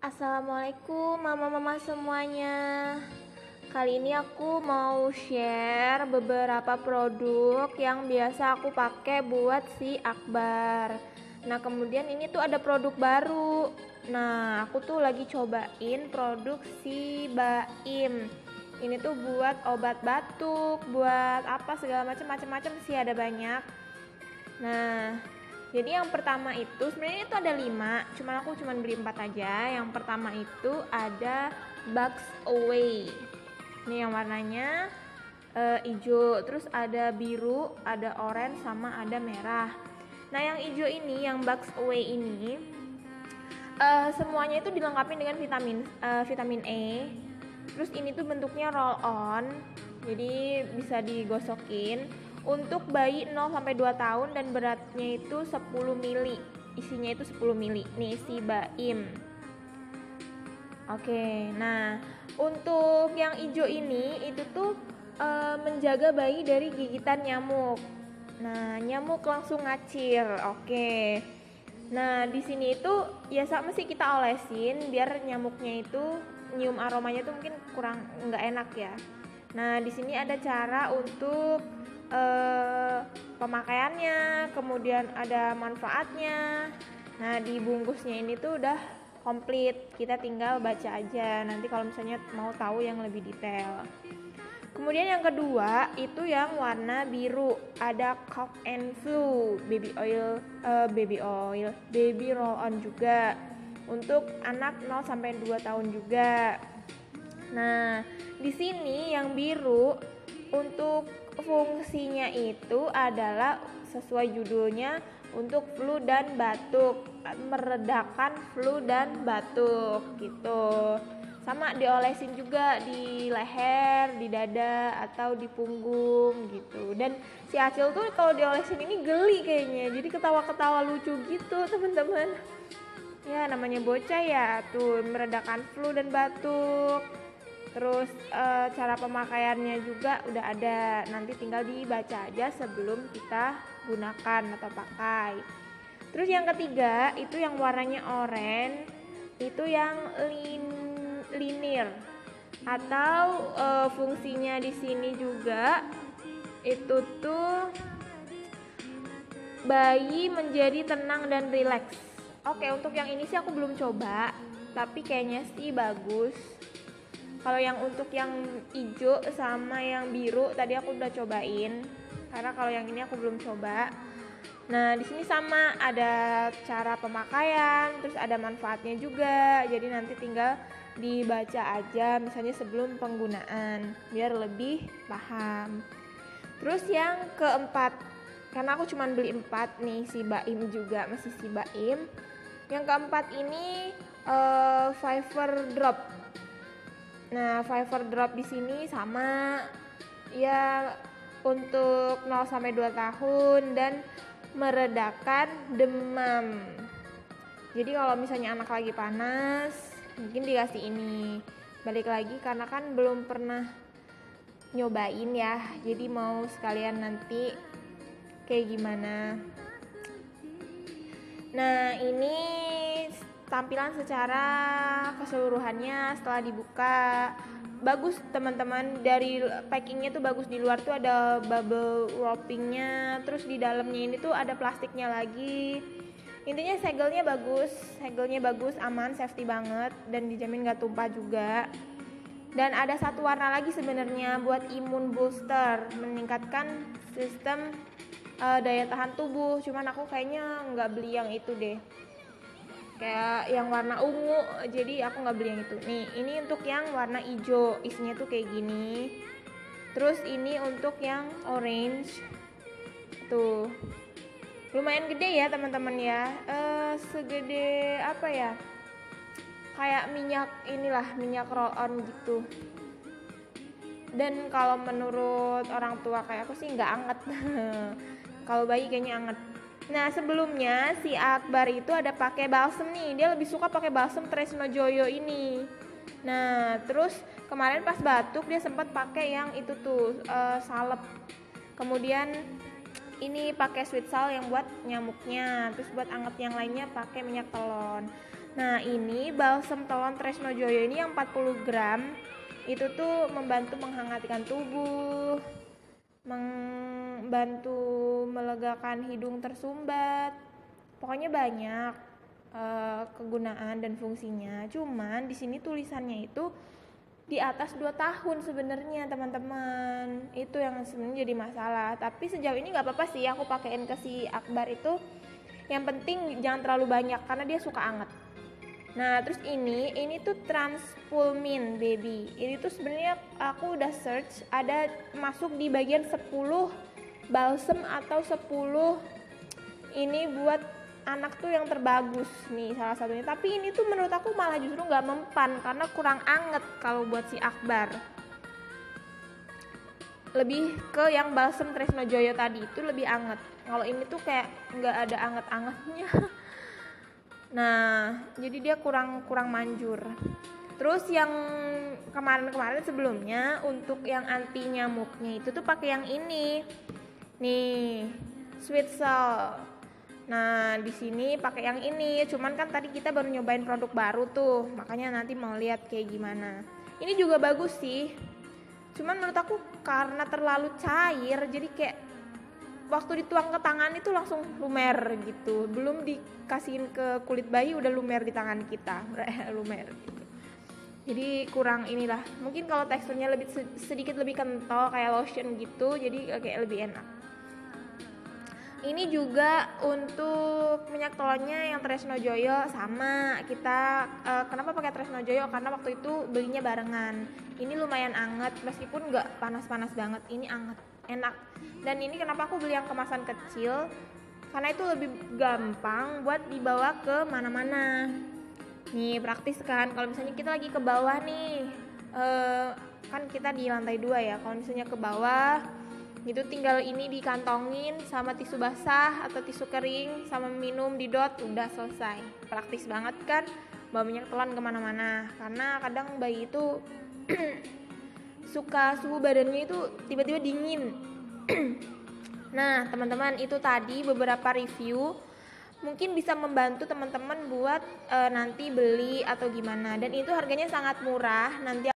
Assalamualaikum mama-mama semuanya. Kali ini aku mau share beberapa produk yang biasa aku pakai buat si Akbar. Nah, kemudian ini tuh ada produk baru. Nah, aku tuh lagi cobain produk si Baim. Ini tuh buat obat batuk, buat apa segala macam sih, ada banyak. Nah, jadi yang pertama itu sebenarnya itu ada 5, cuman aku beli 4 aja. Yang pertama itu ada Bugs Away. Ini yang warnanya hijau, terus ada biru, ada oranye, sama ada merah. Nah, yang hijau ini, yang Bugs Away ini semuanya itu dilengkapi dengan vitamin E. Terus ini tuh bentuknya roll on, jadi bisa digosokin. Untuk bayi 0-2 tahun dan beratnya itu 10 mili. Isinya itu 10 mili. Nih si Baim. Oke, nah untuk yang hijau ini itu tuh menjaga bayi dari gigitan nyamuk. Nah, nyamuk langsung ngacir. Oke. Nah, di sini itu ya sama sih, kita olesin biar nyamuknya itu nyium aromanya tuh mungkin kurang nggak enak ya. Nah, di sini ada cara untuk pemakaiannya, kemudian ada manfaatnya. Nah, di bungkusnya ini tuh udah komplit, kita tinggal baca aja nanti kalau misalnya mau tahu yang lebih detail. Kemudian yang kedua itu yang warna biru, ada cough and flu, baby roll on juga untuk anak 0-2 tahun juga. Nah, di sini yang biru untuk fungsinya itu adalah sesuai judulnya untuk flu dan batuk, meredakan flu dan batuk gitu. Sama diolesin juga di leher, di dada, atau di punggung gitu. Dan si Acil tuh kalau diolesin ini geli kayaknya, jadi ketawa-ketawa lucu gitu teman-teman. Ya namanya bocah ya, tuh meredakan flu dan batuk. Terus cara pemakaiannya juga udah ada, nanti tinggal dibaca aja sebelum kita gunakan atau pakai. Terus yang ketiga itu yang warnanya oranye, itu yang linear atau fungsinya di sini juga itu tuh bayi menjadi tenang dan rileks. Oke, untuk yang ini sih aku belum coba, tapi kayaknya sih bagus. Kalau yang untuk yang hijau sama yang biru tadi aku udah cobain, karena kalau yang ini aku belum coba. Nah, di sini sama ada cara pemakaian, terus ada manfaatnya juga. Jadi nanti tinggal dibaca aja misalnya sebelum penggunaan biar lebih paham. Terus yang keempat, karena aku cuma beli 4 nih, si Baim juga masih si Baim. Yang keempat ini Fiver Drop. Nah, Fiver Drop di sini sama ya untuk 0-2 tahun dan meredakan demam. Jadi kalau misalnya anak lagi panas, mungkin dikasih ini. Balik lagi karena kan belum pernah nyobain ya, jadi mau sekalian nanti kayak gimana. Nah, ini tampilan secara keseluruhannya setelah dibuka bagus teman-teman. Dari packingnya tuh bagus, di luar tuh ada bubble wrappingnya, terus di dalamnya ini tuh ada plastiknya lagi. Intinya segelnya bagus, aman, safety banget, dan dijamin gak tumpah juga. Dan ada satu warna lagi sebenarnya buat imun booster, meningkatkan sistem daya tahan tubuh. Cuman aku kayaknya nggak beli yang itu deh, kayak yang warna ungu, jadi aku nggak beli yang itu. Nih, ini untuk yang warna hijau, isinya tuh kayak gini. Terus ini untuk yang orange, tuh lumayan gede ya teman-teman ya, segede apa ya, kayak minyak roll on gitu. Dan kalau menurut orang tua kayak aku sih nggak anget. Kalau bayi kayaknya anget. Nah, sebelumnya si Akbar itu ada pakai balsem nih. Dia lebih suka pakai balsem Tresno Joyo ini. Nah, terus kemarin pas batuk dia sempat pakai yang itu tuh salep. Kemudian ini pakai sweet salt yang buat nyamuknya. Terus buat anget yang lainnya pakai minyak telon. Nah ini balsam telon Tresno Joyo ini yang 40 gram itu tuh membantu menghangatkan tubuh, membantu melegakan hidung tersumbat. Pokoknya banyak kegunaan dan fungsinya. Cuman di sini tulisannya itu di atas 2 tahun sebenarnya teman-teman. Itu yang sebenarnya jadi masalah. Tapi sejauh ini nggak apa-apa sih aku pakein ke si Akbar itu. Yang penting jangan terlalu banyak karena dia suka anget. Nah terus ini tuh Transpulmin baby. Ini tuh sebenarnya aku udah search, ada masuk di bagian 10 balsam atau 10 ini buat anak tuh yang terbagus nih salah satunya. Tapi ini tuh menurut aku malah justru nggak mempan karena kurang anget kalau buat si Akbar. Lebih ke yang balsam Tresno Joyo tadi itu lebih anget. Kalau ini tuh kayak nggak ada anget-angetnya. Nah, jadi dia kurang manjur. Terus yang kemarin-kemarin sebelumnya untuk yang anti nyamuknya itu tuh pakai yang ini. Nih, Sweet Salt. Nah, di sini pakai yang ini. Cuman kan tadi kita baru nyobain produk baru tuh, makanya nanti mau lihat kayak gimana. Ini juga bagus sih. Cuman menurut aku karena terlalu cair, jadi kayak waktu dituang ke tangan itu langsung lumer gitu. Belum dikasihin ke kulit bayi udah lumer di tangan kita. Lumer gitu. Jadi kurang inilah. Mungkin kalau teksturnya lebih sedikit lebih kental kayak lotion gitu, jadi kayak lebih enak. Ini juga untuk minyak telonnya yang Tresno Joyo sama kita kenapa pakai Tresno Joyo karena waktu itu belinya barengan. Ini lumayan anget meskipun nggak panas-panas banget. Ini anget, enak. Dan ini kenapa aku beli yang kemasan kecil? Karena itu lebih gampang buat dibawa ke mana-mana. Nih praktis kan. Kalau misalnya kita lagi ke bawah nih, kan kita di lantai 2 ya. Kalau misalnya ke bawah itu tinggal ini dikantongin sama tisu basah atau tisu kering sama minum didot udah selesai. Praktis banget kan bawa minyak telon kemana-mana karena kadang bayi itu suka suhu badannya itu tiba-tiba dingin. Nah teman-teman itu tadi beberapa review mungkin bisa membantu teman-teman buat nanti beli atau gimana dan itu harganya sangat murah. Nanti